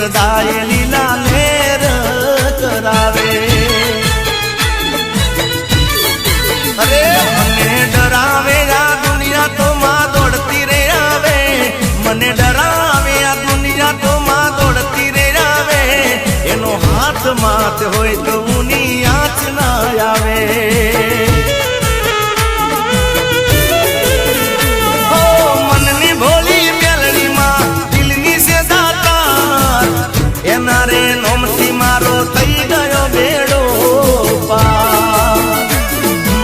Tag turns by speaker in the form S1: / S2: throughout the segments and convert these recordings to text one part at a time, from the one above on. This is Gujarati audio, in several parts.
S1: સદાય લીલા લેર કરાવે અરે મને ડરાવે આ દુનિયા તો માં દોડતી રે આવે મને ડરાવે આ દુનિયા તો માં દોડતી રે આવે એનો હાથ માથ હોય તો ઉની આંચ ના આવે મનની ભોળી મેલડી માં દિલની સે દાતા એના રે નોમથી મારો થઈ ગયો બેડો પાર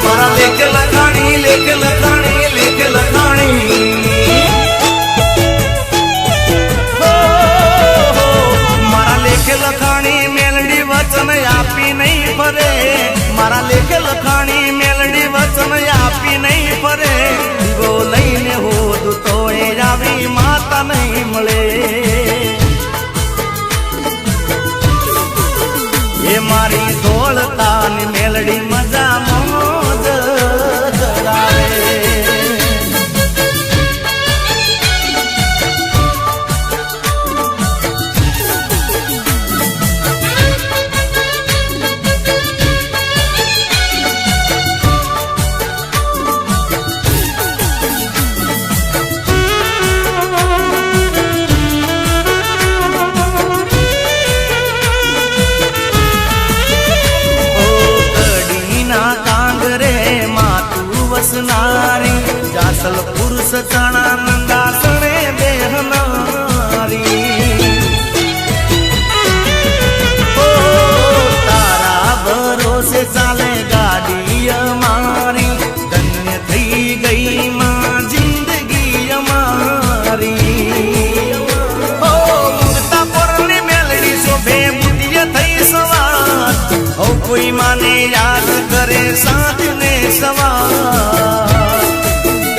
S1: મારા લેખ લખાણી લેખ લખાણી લેખ લખાણી મારા લેખ લખાણી મેલડી વચન આપી નહીં ફરે મારા લેખ લખાણી મેલડી વચન આપી નહીં ફરે ગો લઈને હોદ તો એ આવી માતા નહીં મળે એ મારી ધોળતાની મેલડી મજા મોજ કરાવે વસનારી જાસલ પુરુષ ચણા નંદાસણે બેહનારી તારા ભરોસે ચાલે ગાડી અમારી ધન્ય થઈ ગઈ માં જિંદગી અમારી મુક્તા પરની મેલડી શોભે બુદ્ધિય થઈ સવાર કોઈ માને યાદ કરે સાધને સવાર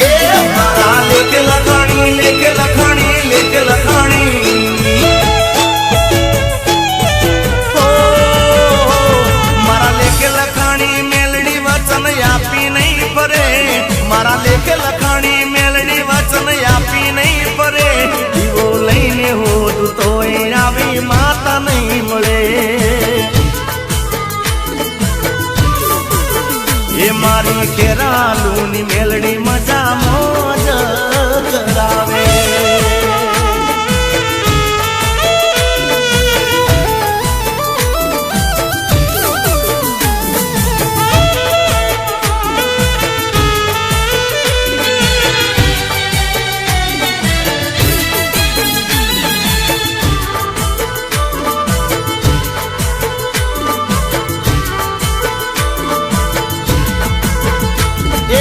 S1: એ મારા લેખ લખાણી લેખ લખાણી લેખ લખાણી મારા લેખ લખાણી મેલડી વચન આપી નહીં ફરે મારા લેખ લખાણી મેલડી વચન આપી નહીં ફરે દીવો લઈને હોદ તો એ આવી માતા નહીં મળે એ મારી ખેરાલુની મેલડી મજા મોજ કરાવે એ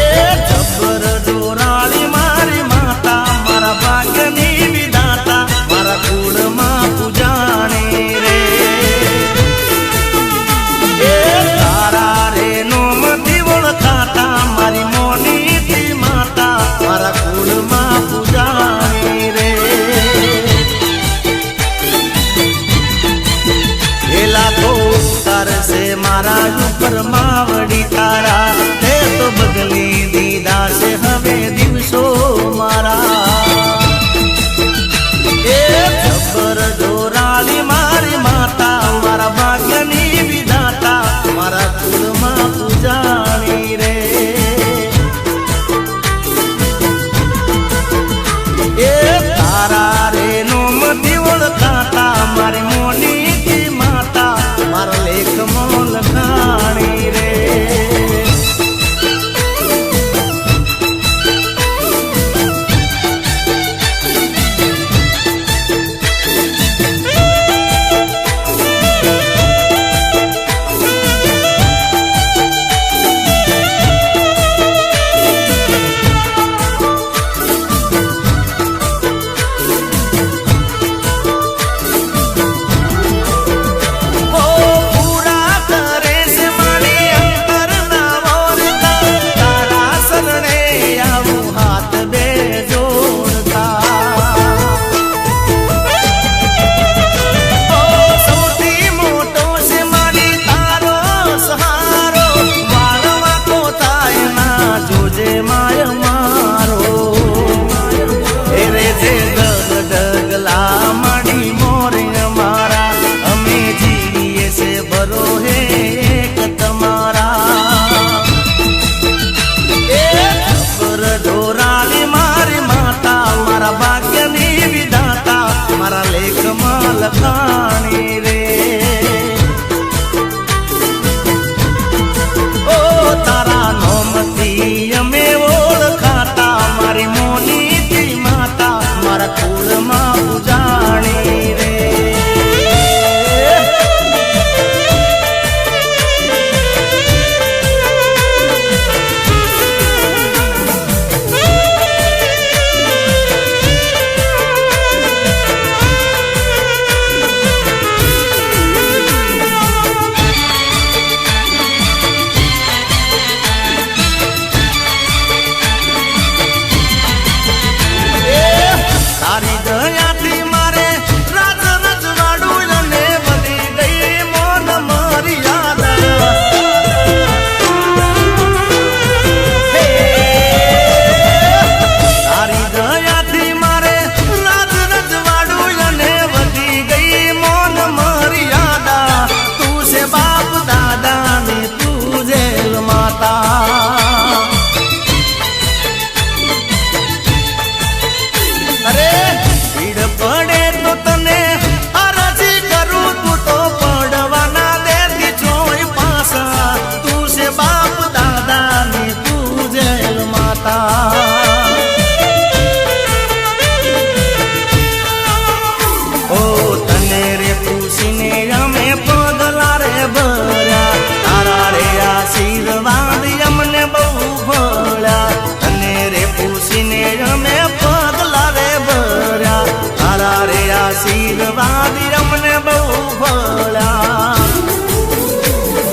S1: આશીર્વાદ અમને બહુ ભળ્યા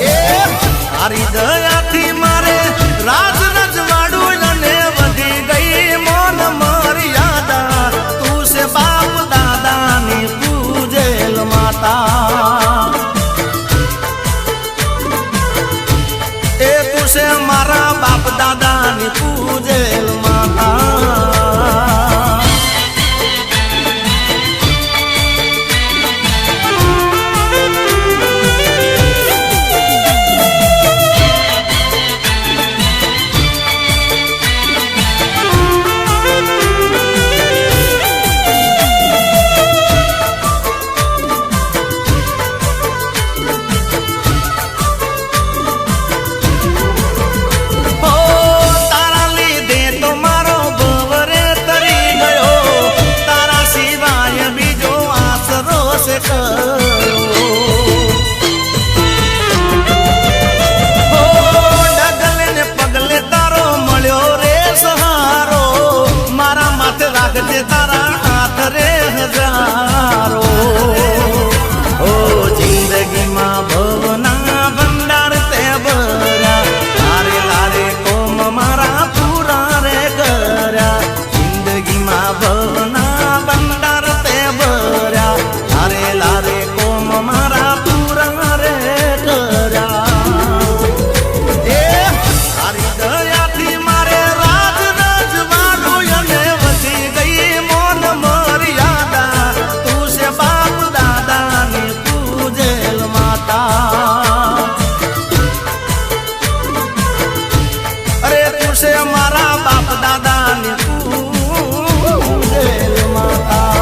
S1: એ તારી દયાથી મારે રાજ રજવાડું અને વધી ગઈ મોન મર્યાદા તું છે બાપ દાદાની પૂજેલ માતા એ તું છે મારા બાપ દાદાની પૂજેલ માતા તારા હાથ રે હજારો ઓ જિંદગીમાં ભવના ભંડાર તે ભર્યા લારે લારે કોમ મારા પૂરા રે કર્યા જિંદગીમાં ભવના ભંડાર તે ભર્યા લારે લારે કોમ મારા પૂરા રે કર્યા એ તારી દયાથી મારે રાજ રજવાડું અને વધી ગઈ મોન મર્યાદા તું છે બાપ દાદાની પૂજેલ માતા અરે તું છે મારા બાપ દાદાની પૂજેલ માતા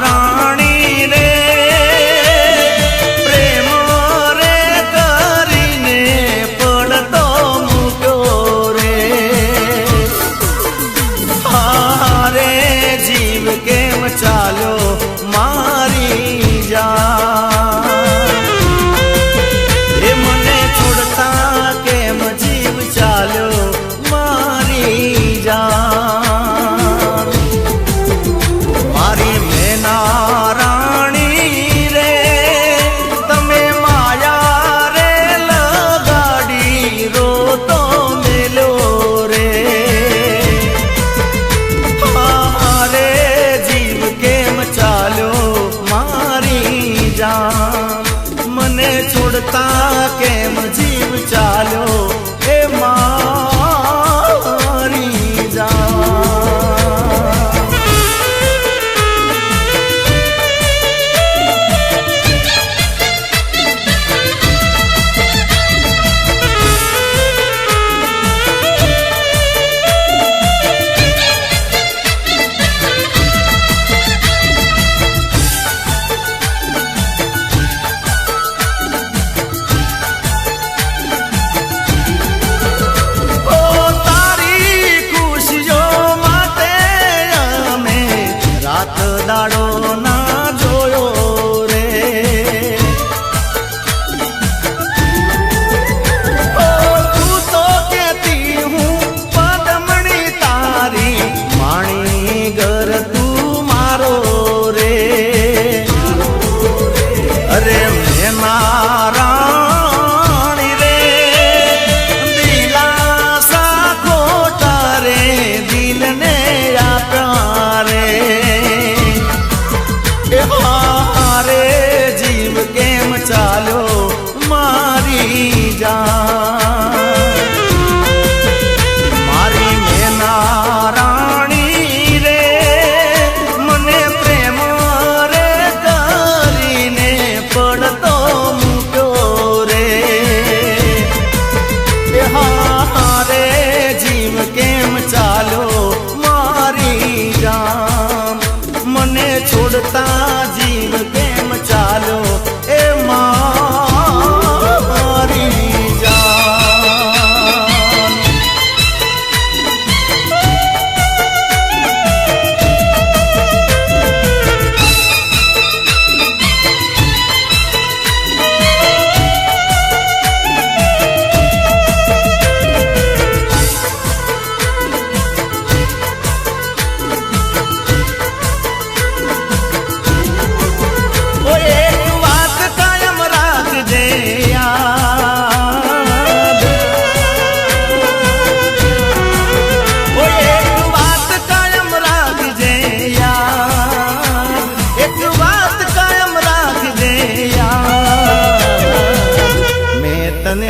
S1: રાણી રે પ્રેમ રે કરીને પડતો મૂક્યો રે હારે જીવ કેમ ચાલ્યો મારી જાન એ મને છોડતા કેમ જીવ ચાલ્યો મારી જાન મારી મેના રાણી રે તમે માયા રે લગાડી રોતો મેલો રે હારે જીવ કેમ ચાલ્યો મારી જાન મને છોડતા કેમ જીવ ચાલ્યો એ મારી જાન દાડો ના જોયો રે તું તો કેતી હું પદમણી તારી માણી ઘર તું મારો રે અરે મેં રાણી રે દિલાસા ખોટા રે દિલને આપ્યા રે હારે જીવ કેમ ચાલ્યો મારી જાન મારી મેના રાણી રે મને પ્રેમ રે કરીને પડ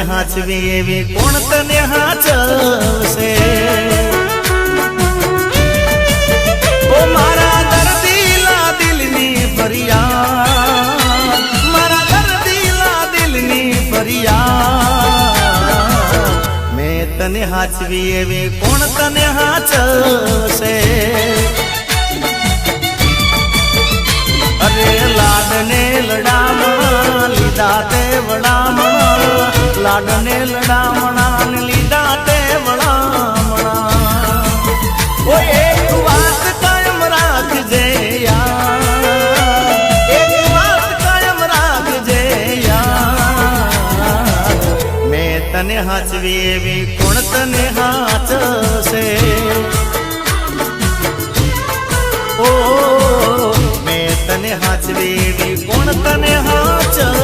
S1: હાચવી એવી કોણ તને હાચવશે ઓ મારા દર્દીલા દિલની ફરિયાદ મારા દર્દીલા દિલની ફરિયાદ મેં તને હાચવી એવી કોણ તને હાચવશે અરે લાડને લડામણા લીધા તે વડામણા લાડને લડામણા ને લીધા તે વડામણા ઓ એક વાત કાયમ રાખજે યાર એક વાત કાયમ રાખજે યાર મેં તને હાચવી એવી કોણ તને હાચશે ઓ તને હાચવી એવી કોણ તને હાચવશે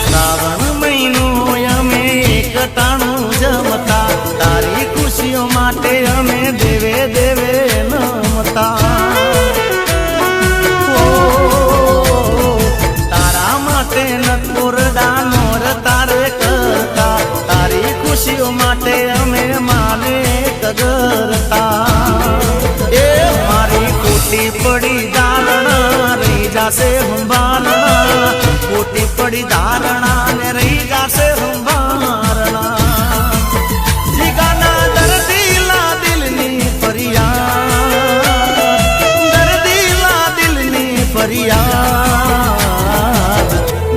S1: શ્રાવણ મહિનો અમે એકટાણું જમતા તારી ખુશીઓ માટે અમે દેવે દેવે નમતા તારા માટે નકોરડા નોર તારે કરતા તારી ખુશીઓ માટે અમે માને કગરતા એ મારી ખોટી પડી ધારણા રહી જાશે સંભારણા ખોટી પડી ધારણા ને રહી જાશે સંભારણા જીગાના દર્દીલા દિલની ફરિયાદ દર્દીલા દિલની ફરિયાદ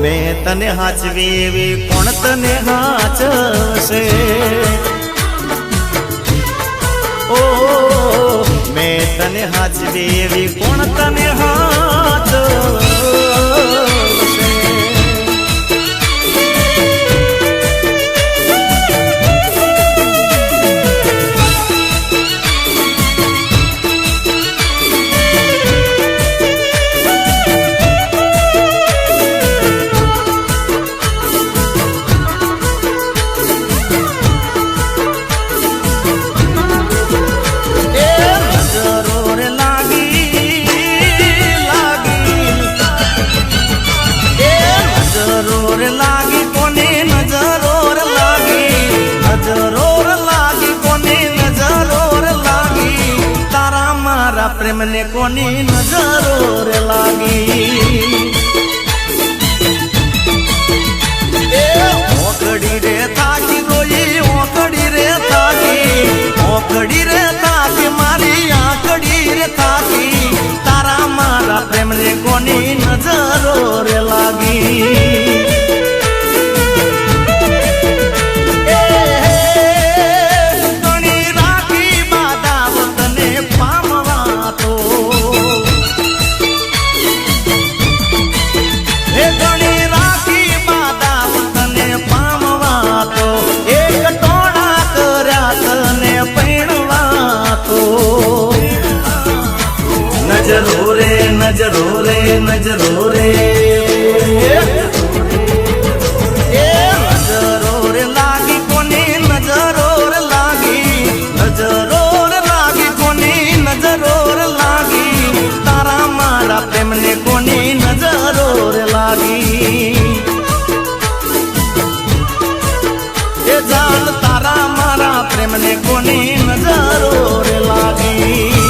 S1: મેં તને હાચવી એવી કોણ તને હાચવશે ઓ મેં તને હાચવી એવી કોણ તને હાચવશે પ્રેમને કોની નજરો રે લાગી એ ઓકડી રે થાકી રોઈ ઓકડી રે થાકી મારી આંકડી રે થાકી તારા મારા પ્રેમને કોની નજરો રે લાગી નજરો રે નજરો રે નજરો રે નજરો રે લાગી કોની નજરો રે લાગી નજરો રે લાગી કોની નજરો રે લાગી તારા મારા પ્રેમને કોની નજરો રે લાગી એ જાન તારા મારા પ્રેમને કોની નજરો રે લાગી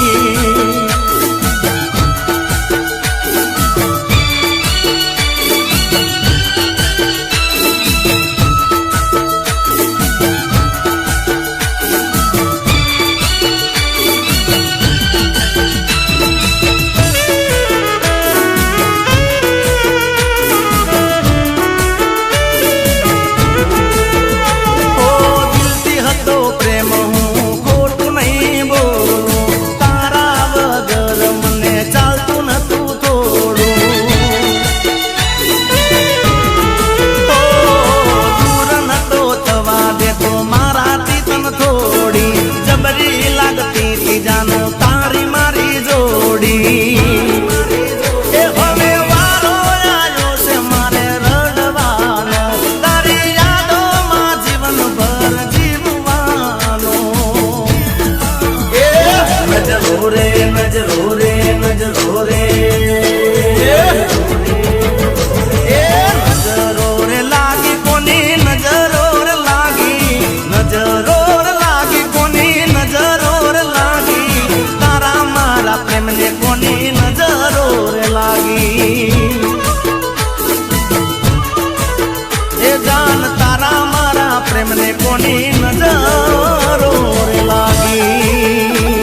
S1: તમને કોની નજરો રે લાગી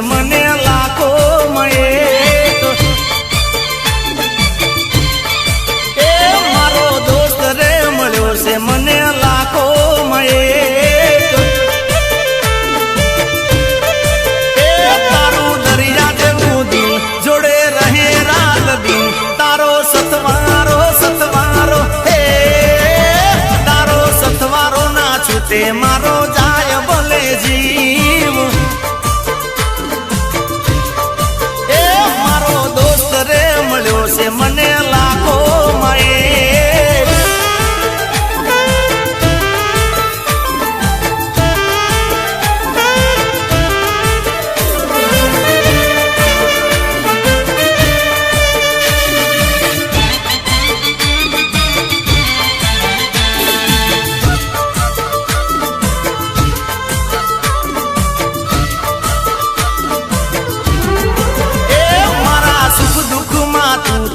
S1: મને લાખો મળે એ મારો દોસ્ત રે મળ્યો છે મને લાખો મળે એ તારું દરિયા જેવું દિલ જોડે રહે રાત દિન તારો સથવારો હે તારો સથવારો ના છૂટે મારો જાય ભલે જીવ મળ્યો છે મને લાખો મળે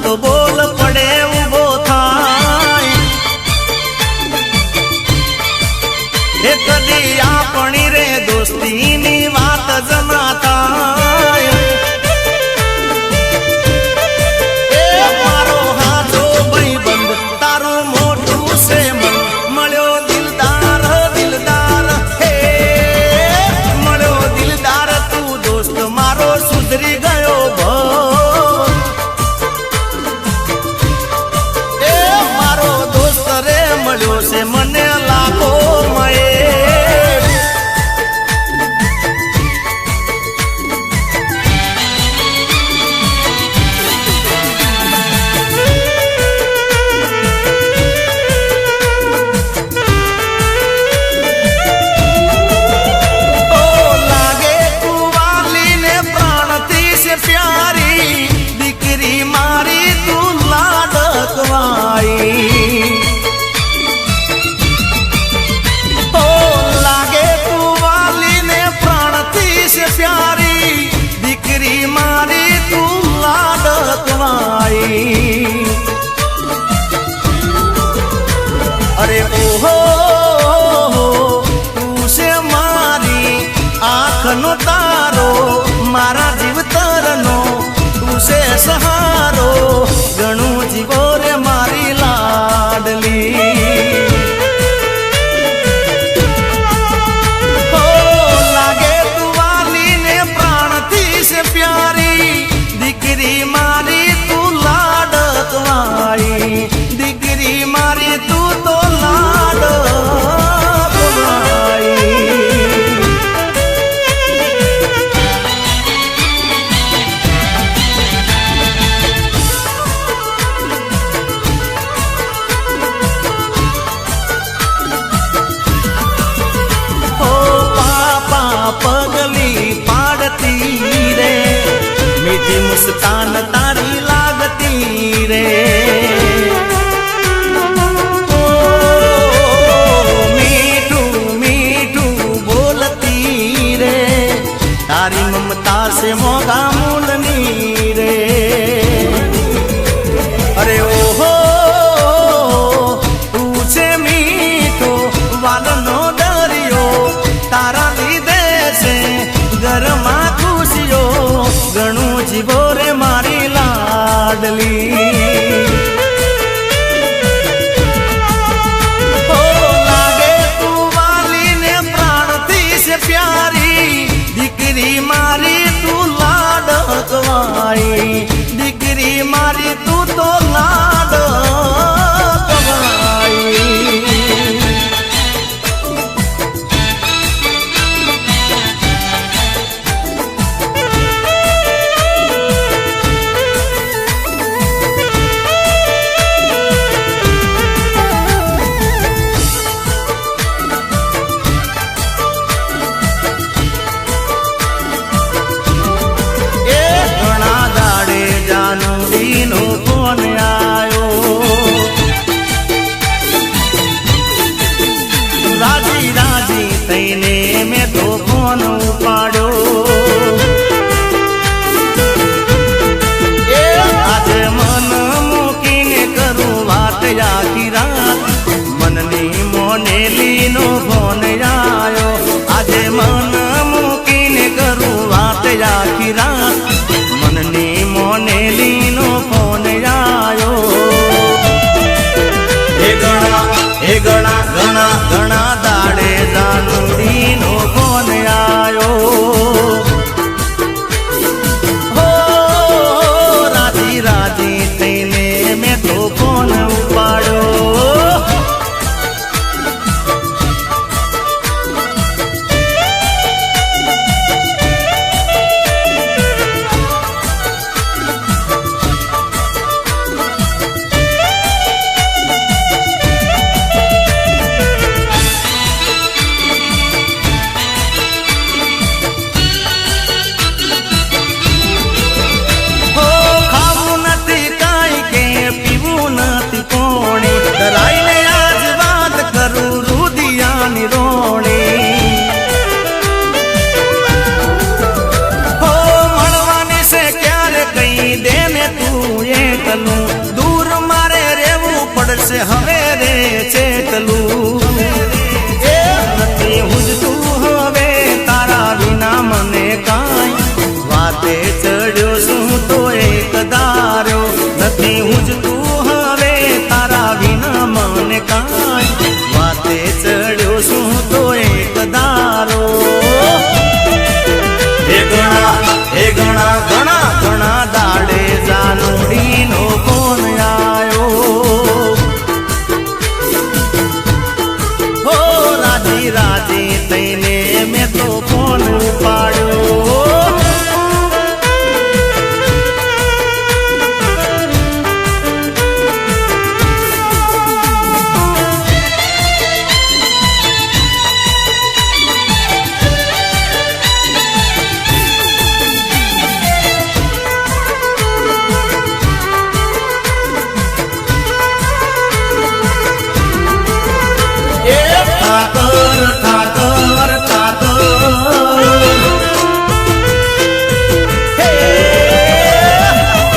S1: તો બોલ પડે ઉભો થાય એ કદી આપણી રે દોસ્તીની વાત જમા થાય એ મારો હાથો ભાઈબંધ તારું મોટું છે મન મળ્યો દિલદાર હે મળ્યો દિલદાર તું દોસ્ત મારો સુધરી ગયો મળ્યો છે મને લાખો મળે લાગે કુવાલીને પ્રાણથી છે પ્યારી દીકરી મારી તું લાડકવાઈ प्यारी दीकरी मारी तू लाडकवाई अरे ओहो तू से मारी आँखनो तारो मारा जीवतरनो तू से सहारो गणु जीवो रे मारी लाडली प्यारी दीकरी मारी तू लाडकवाई दीकरी मारी तू तो लाडकवाई ओ पापा पगली पाड़ती रे मीठी मुस्कान तारी लागती रे ओ मीठू मीठू बोलती रे तारी ममता से मोगा मूलनी रे अरे ओहो तू छे मीठो वालनो दरियो तारा लीधे से घरमा खुशियो गणु जीवो रे मारी लाडली ओ लागे तू वाली ने प्राणथी से प्यारी दीकरी मारी तू लाडकवाई આખી રાત મનની મોનેલીનો ફોન આયો એ ઘણા ઘણા ઘણા દાડે જાનુડીનો ફોન આયો હો રાજી રાજી થઈને મેં તો ફોન ઉપાડ્યો રાઈને આજ વાત કરું રુદિયાની રોણી હો મળવાની છે ક્યારે કઈ દે ને તું એકલું દૂર મારે રહેવું પડશે હવે રે ચેતલું એ નથી હુજતું હવે તારા વિના મને કાંઈ વાતે ચડ્યો શું તો એક દાર્યો નથી હુજતું હવે તારા વિના મને કાંઈ વાતે ચડ્યો શું તો એક દારો એ ઘણા ઘણા ઘણા દાડે જાનુડીનો ફોન આયો હો રાજી રાજી થઈને મેં તો ફોન ઉપાડ્યો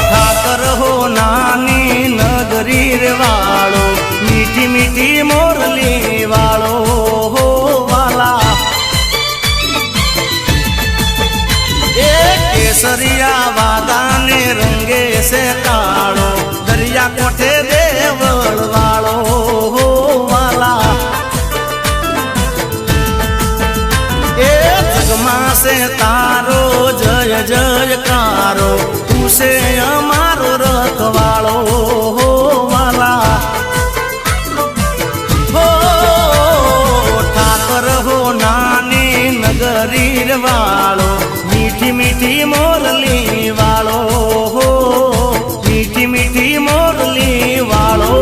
S1: ઠાકર હો નાની નગરી રે વાળો મીઠી મીઠી મોરલી વાળો હો વાલા એ કેસરિયા વાદાને રંગે છે કાળો દરિયા કોઠે દેવળ વાળો હો વાલા એ જગમાં છે તારો જય જયકારો તું છે અમારો રખવાળો હો વાલા હો ઠાકર હો નાની નગરી વાળો મીઠી મીઠી મોરલી વાળો હો મીઠી મીઠી મોરલી વાળો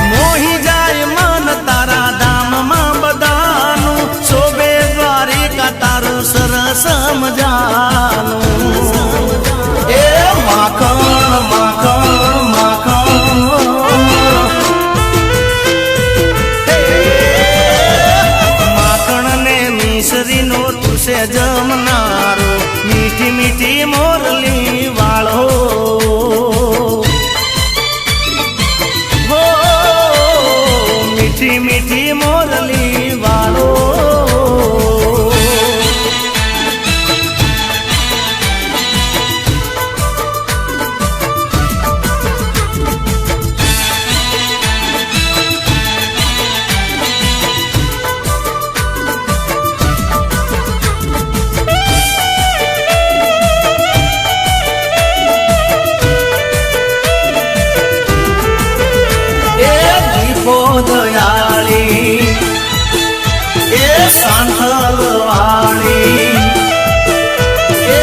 S1: મોહી જાય મન તારા ધામમાં બધાનું શોભે દ્વારિકા તારું સરસ મજાનું એ માખણ માખણ માખણ માખણ ને મિશ્રીનો તું છે જમનારો મીઠી મીઠી મોરલી વાળો હો મીઠી મીઠી મોરલી વાળો દયાળી એ સાંથલવાળી એ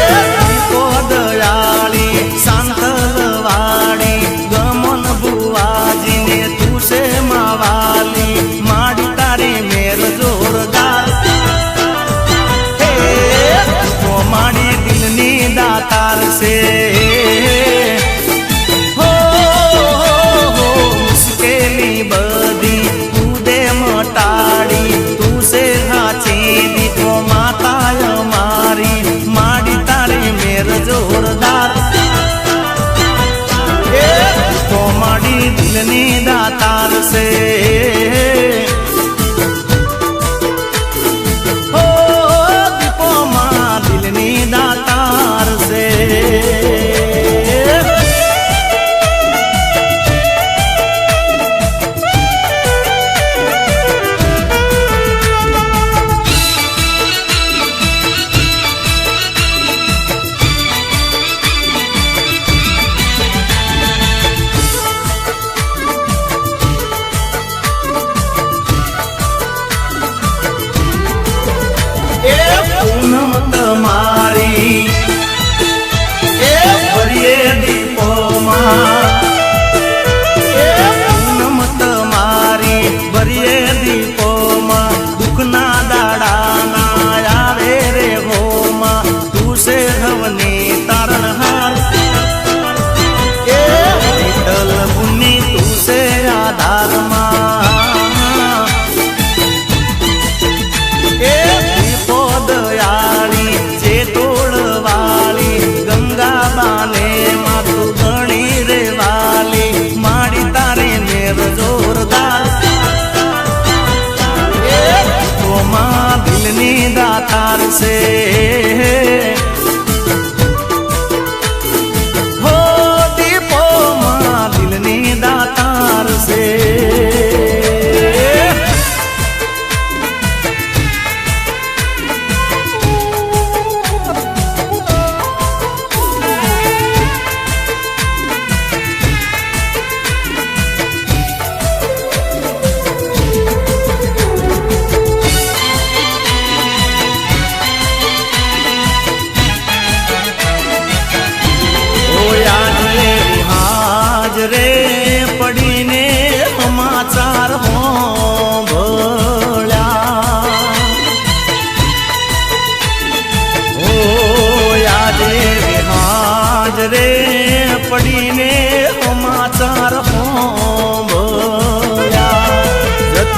S1: દયાળી સાંથલવાળી ગમન બુવાજીને તું છે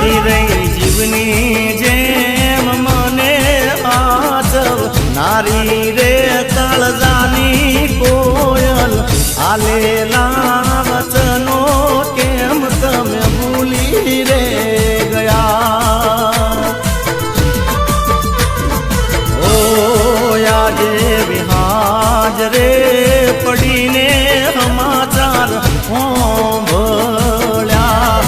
S1: જતી રહી જીવની જેમ મને આચવ નારી રે કાળજાની કોયલ આલેલા વચનો કેમ તમે ભૂલી રે ગયા ઓ આજે વિહાજ રે પડીને સમાચાર ભળ્યા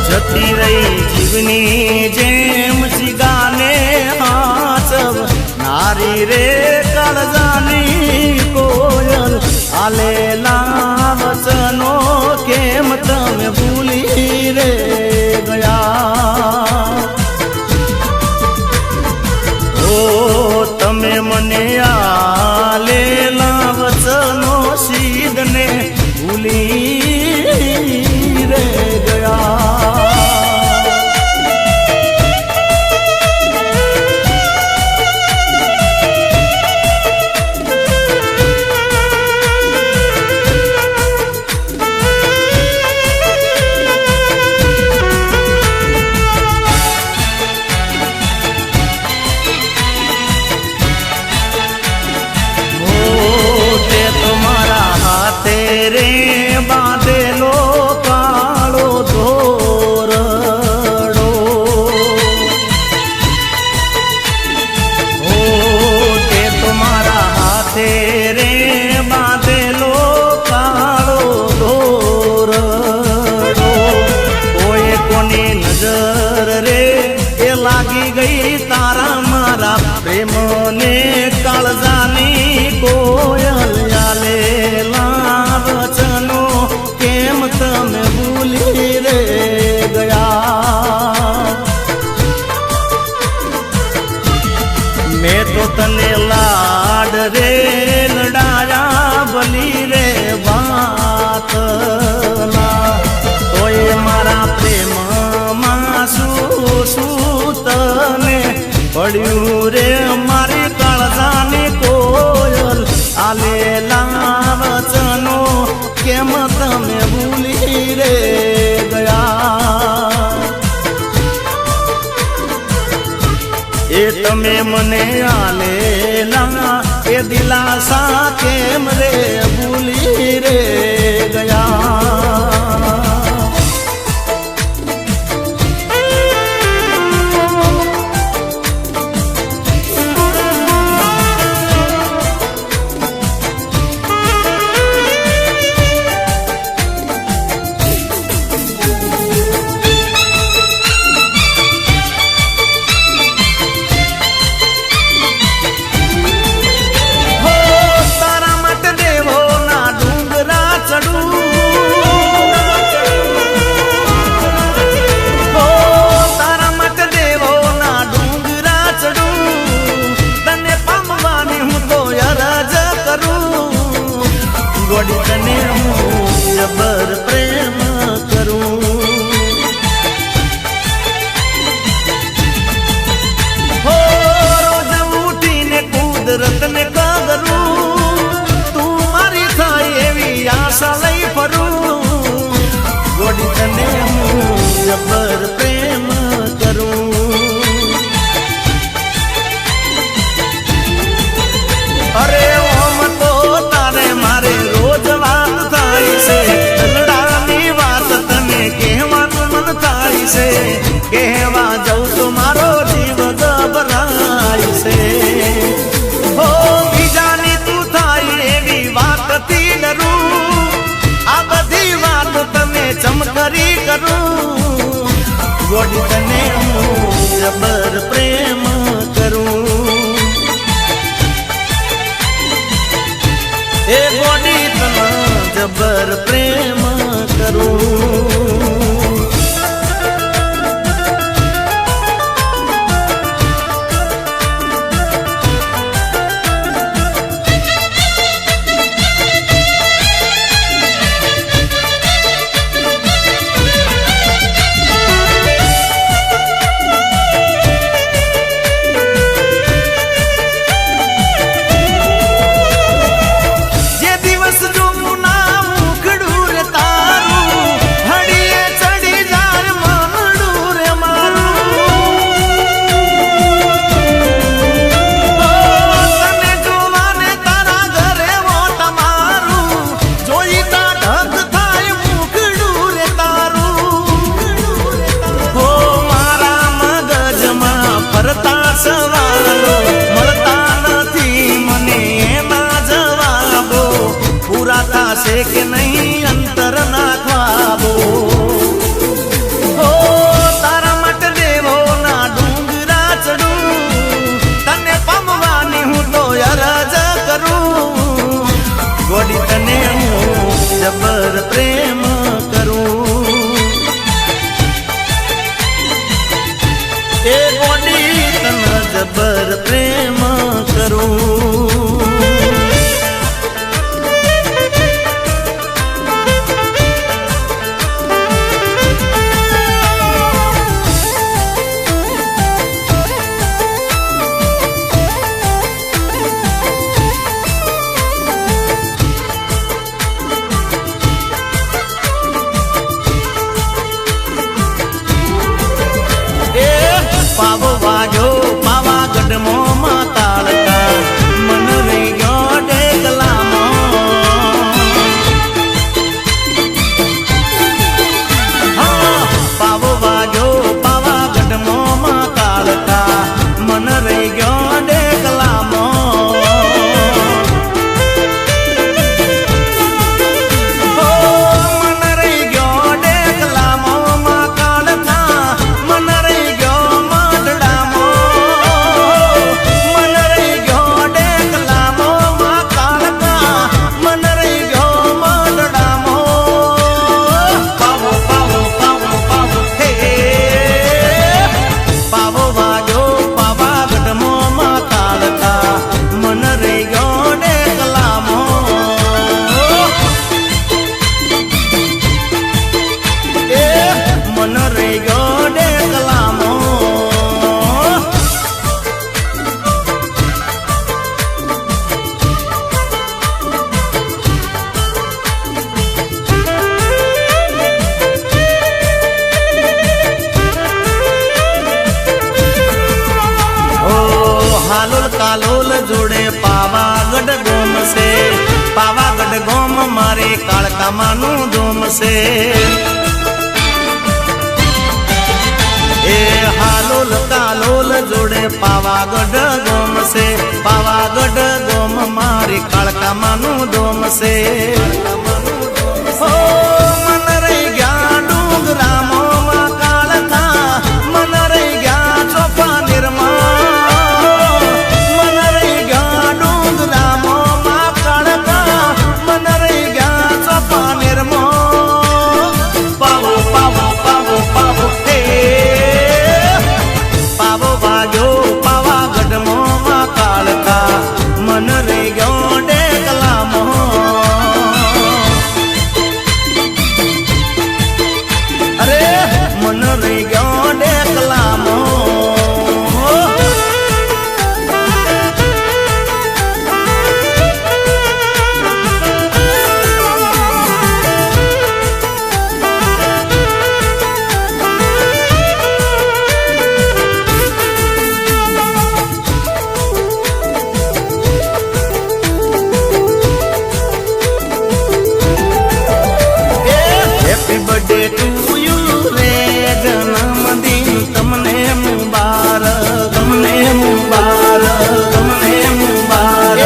S1: જતી રહી જીવની જેમ જીગાને હાચવ નારી રે કાળજાની કોયલ આલેલા વચનો કેમ તમે ભૂલી રે ગયા ઓ તમે મને આલેલા વચનો સીધને ભૂલી રે ગયા રે બાંધેલો કાળો ધોરડો ઓ તે તમારા હાથે રે બાંધેલો કાળો ધોરડો કોઈ કોની નજર રે એ લાગી ગઈ તારા મારા પ્રેમને કાળજાની કોયલ આલેલા વચનો કેમ તમે ભૂલી રે ગયા મેં તો તને લાડ રે લડાયા ભલી રે વાતના તોય મારા પ્રેમમાં શું તને પડ્યું રે મારી કાળજાની કોયલ આલેલા વચનો કેમ તમે ભૂલી રે ગયા એ તમે મને આલેલા એ દિલાસા કેમ રે ભૂલી રે ગયા ગોડી તને હું જબર પ્રેમ કરું હો રોજ ઉઠીને કુદરતને કગરું તું મારી થાય એવી આશા લઈ ફરું ગોડી તને હું જબર પ્રેમ કરું અરે ઓમ તો તારે મારે રોજ વાત થાય છે લડાની વાત તને કહેવાનું મન થાય છે કહેવા જાઉં તો મારો જીવ ગભરાય છે હો બીજાની તું થાય એવી વાતથી ડરું આ બધી વાત તને ચમકરી કરું ગોડી તને હું જબર પ્રેમ કરું એ ગોડી તને જબર પ્રેમ કરું
S2: હડી
S1: એ ગોડી તન જબર પ્રેમ કરું પાવો વાજો પાવાગઢ મોમાં કાળકા મન રહી ગયો ડેગલામાં પાવો વાજો પાવાગઢ મોમાં કાળકા મન રહી ગયો ડેગલામાં મન રહી ગયો ડેગલામાં કાળકા મન રહી ગયો હાલોલ કાલોલ જોડે પાવાગઢ ગોમ છે પાવાગઢ ગોમ મારે કાળકામાનું ધૂમ છે એ હાલોલ કાલોલ જોડે પાવાગઢ ગોમ છે પાવાગઢ ગોમ મારે કાળકામાનું ધૂમ છે મન રહી ગયા ડુંગરામાં કાળકા મન રહી ગયા ચોપા નિર્મા મન રહી ગયો ડેકલામાં અરે મન રહી ગયો ડેકલામાં હેપી બર્થડે ટુ યુ રે જન્મદિન તમને મુબારક તમને મુબારક તમને મુબારક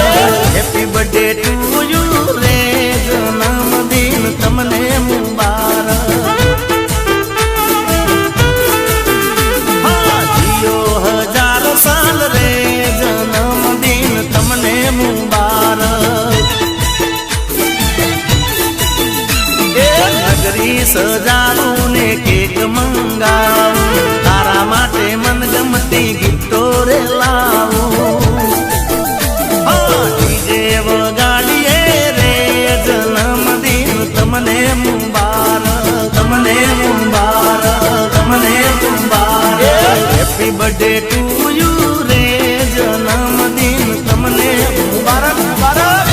S1: હેપી બર્થડે ટુ યુ રે જન્મદિન તમને મુબારક જીઓ 1000 સાલ રે જન્મદિન તમને મુબારક નગરી સજાવું ને કેક મંગાવું તારા માટે મનગમતી ગિફ્ટો રે લાવું ડીજે વગાડીએ રે જન્મદિન તમને મુબારક તમને મુબારક તમને મુબારક હેપી બર્થડે ટુ યુ રે જન્મદિન તમને મુબારક મુબારક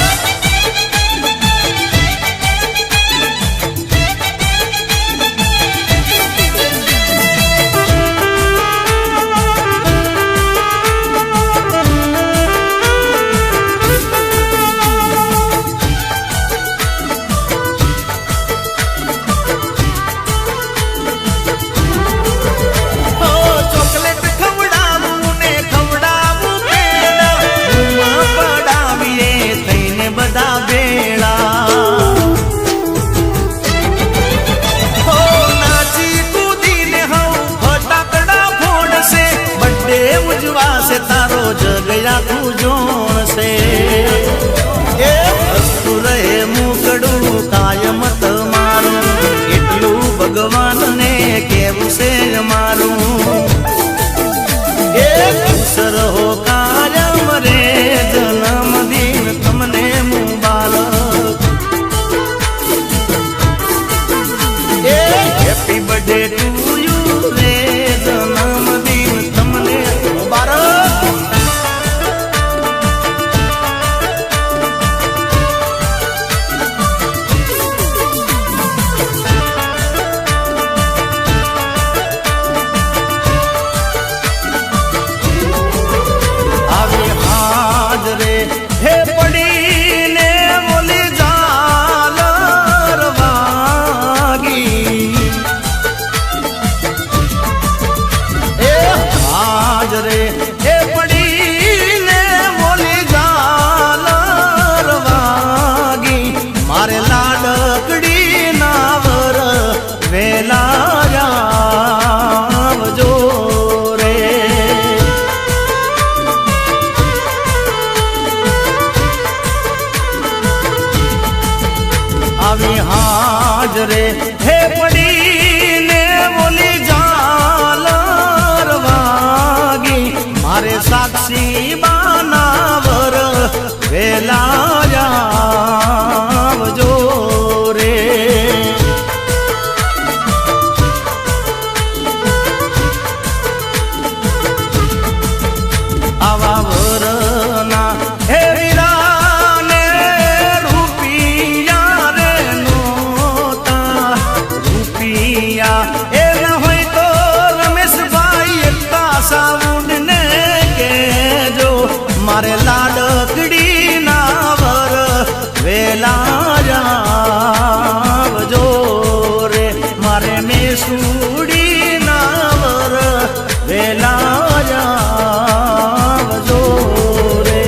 S1: ચોકલેટ ખવડાવું રે એ પડીને બોલી ઝાલર વાગી મારે લાડકડી ના વર વેલા આવજો રે આવી હાજરે હે પડીને બોલી ઝાલર વાગી મારે સાક્ષી બાનાવર વેલા આવજો રે આવા વરના હે વીરાને રૂપિયા રે નોતા રૂપિયા એ ન હોય તો રમેશભાઈ એકતા સાઉન્ડ ને કેજો મારે લાડકડી ના વર વેલા આવજો રે મારે મેસુડી ના વર વેલા આવજો રે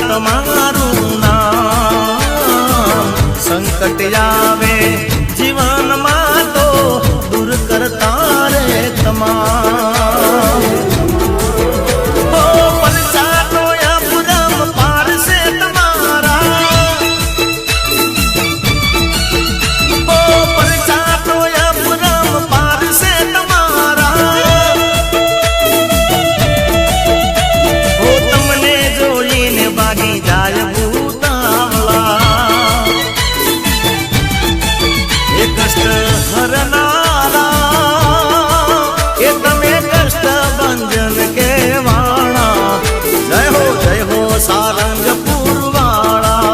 S1: તમારું નામ સંકટ આવે જીવનમાં તો દૂર કરતા રે તમામ હો પલચાનો અપરમ પારસે તમારા હો પલચાનો અપરમ પારસે તમારા હો તમને જોઈને બાગી જાય ભૂતાવળા એ કષ્ટ હરનારા એ તમે કષ્ટ ભંજન કેવાળા જય હો સારંગપુર વાળા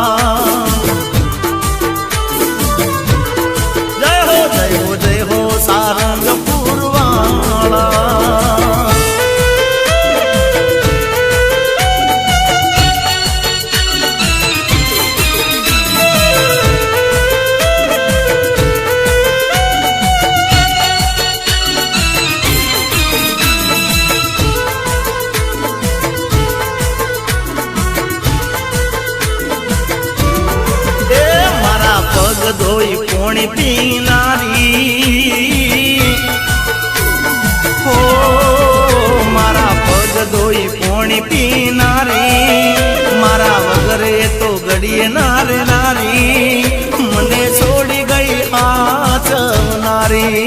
S1: જય હો સારંગપુર વાળા ધોઈ પોણી પીનારી હો મારા પગ ધોઈ પોણી પીનારી મારા વગરે તો ઘડીએ નારે નારી મને છોડી ગઈ હાચવનારી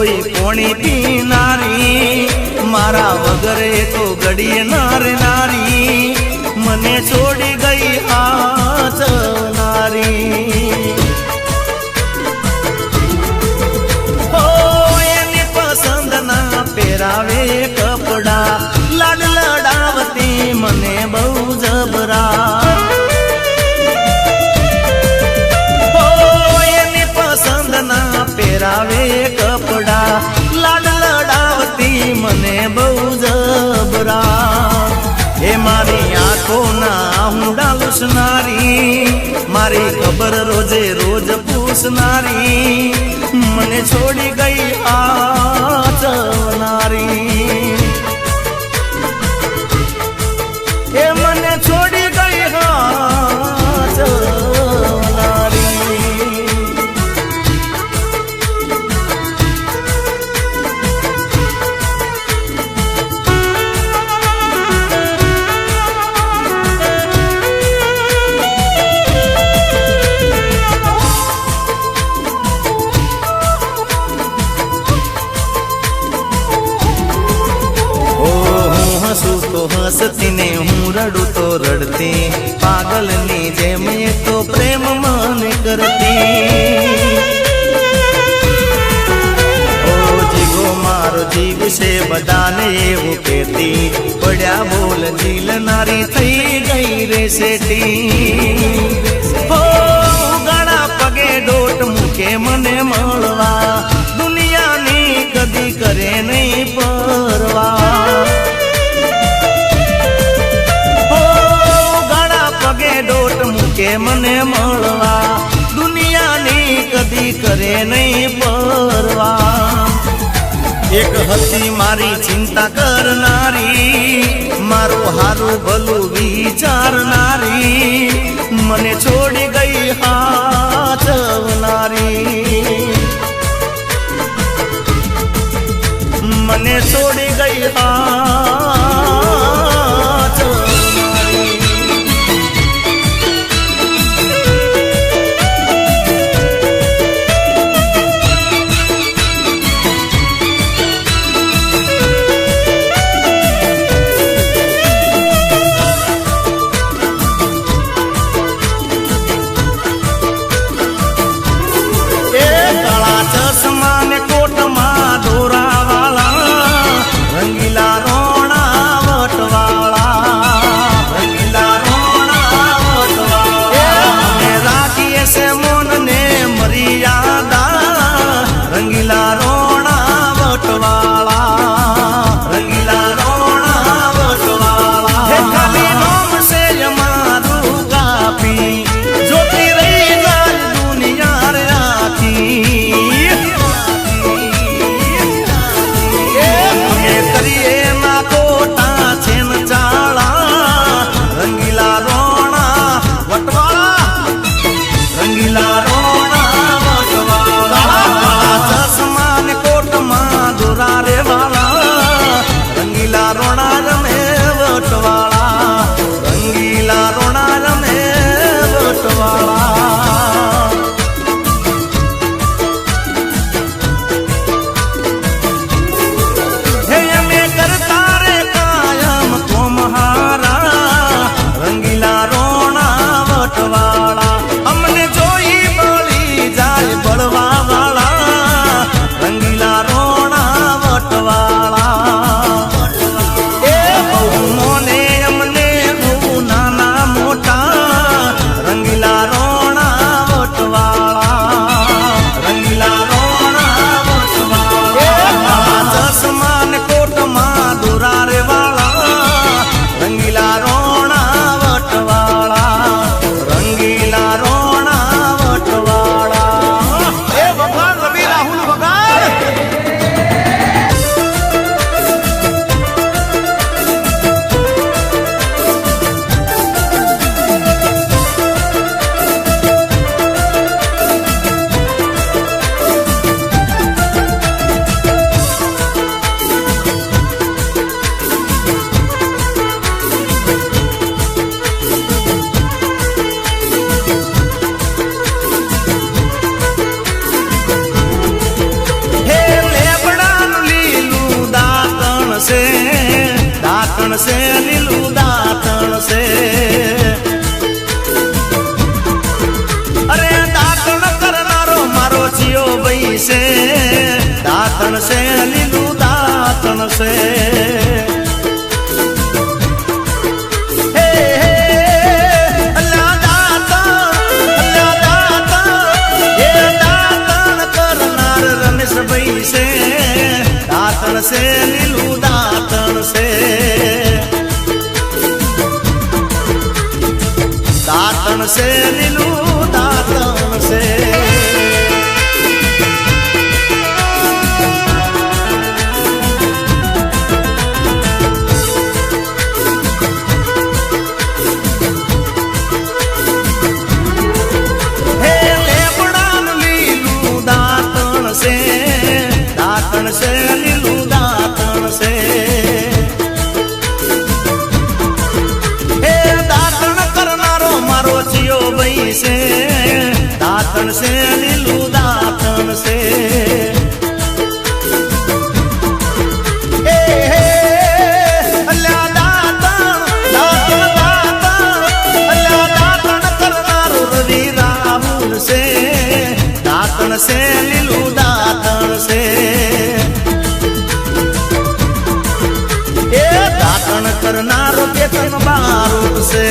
S1: કોઈ પોણી પીનારી મારા વગર એ તો ઘડીએ નારી મને છોડી ગઈ હાચનારી એની પસંદ ના પહેરાવે કપડા લાડ લડાવતી મને બહુ જબરા પહેરાવે કપડા લાડ લડાવતી મને બહુ જબરા એ મારી આંખોના હુંડા લૂસનારી મારી ખબર રોજે રોજ પૂછનારી મને છોડી ગઈ આચનારી એ મને છોડી ગઈ હાચનારી હસતી ને હું રડું તો રડતી પાગલની જેમ એ તો પ્રેમ મને કરતી ઓ જીવો મારો જીવ છે બધાને એવું કહેતી પડ્યા બોલ જીલનારી થઈ ગઈ રે શેટી હો ગાળા પગે ડોટ મૂકે મને મળવા દુનિયાની કદી કરે નહીં પરવા કે મને મળવા દુનિયાની કદી કરે નહીં પરવા એક હતી મારી ચિંતા કરનારી મારું હારું ભલું વિચારનારી મને છોડી ગઈ હાચવનારી મને છોડી ગઈ છે દાતણ છે લીલું દાતણ છે દાતણ છે લીલું દાતણ છે દાતણ છે લીલું દાતણ છે હે લેબડાનું લીલું દાતણ છે દાતણ છે લીલું દાતણ છે હે દાતણ કરનારો મારો જીઓ ભાઈ છે દાતણ છે લીલું દાતણ છે અલ્યા દાતણ દાતણ દાતણ અલ્યા દાતણ કરનારો રવિ રાહુલ છે દાતણ છે લીલું દાતણ છે દાતણ કરનારો કેતન બારું છે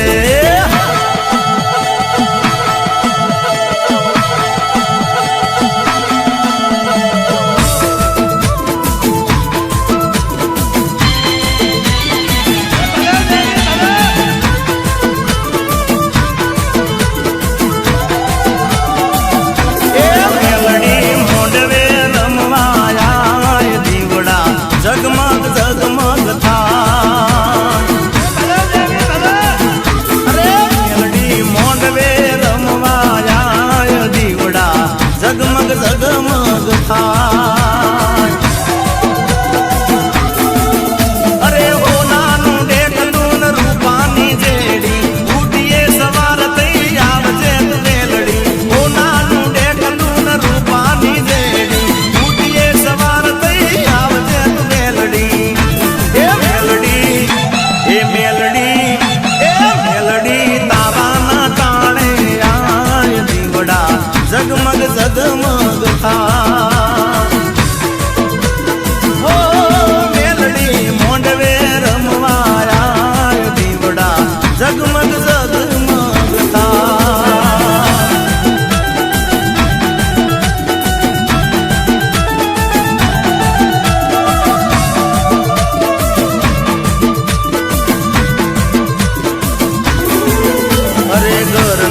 S1: જગમગ જગમગ થાય અરે મેલડી મોંડવે રમવાયા દીવડા જગમગ જગમગ થાય અરે હો નાનું ડેકનું રૂપાની જેડી ઉઠીએ સવાર થઈ આવજે મેલડી હો નાનું ડેકનું રૂપાની જેડી ઉઠીએ સવાર થઈ આવજે જગમગ જગમગ થાય હો મેલડી મોંડવે રમવાયા દીવડા જગમગ જગમગ થાય અરે ઘર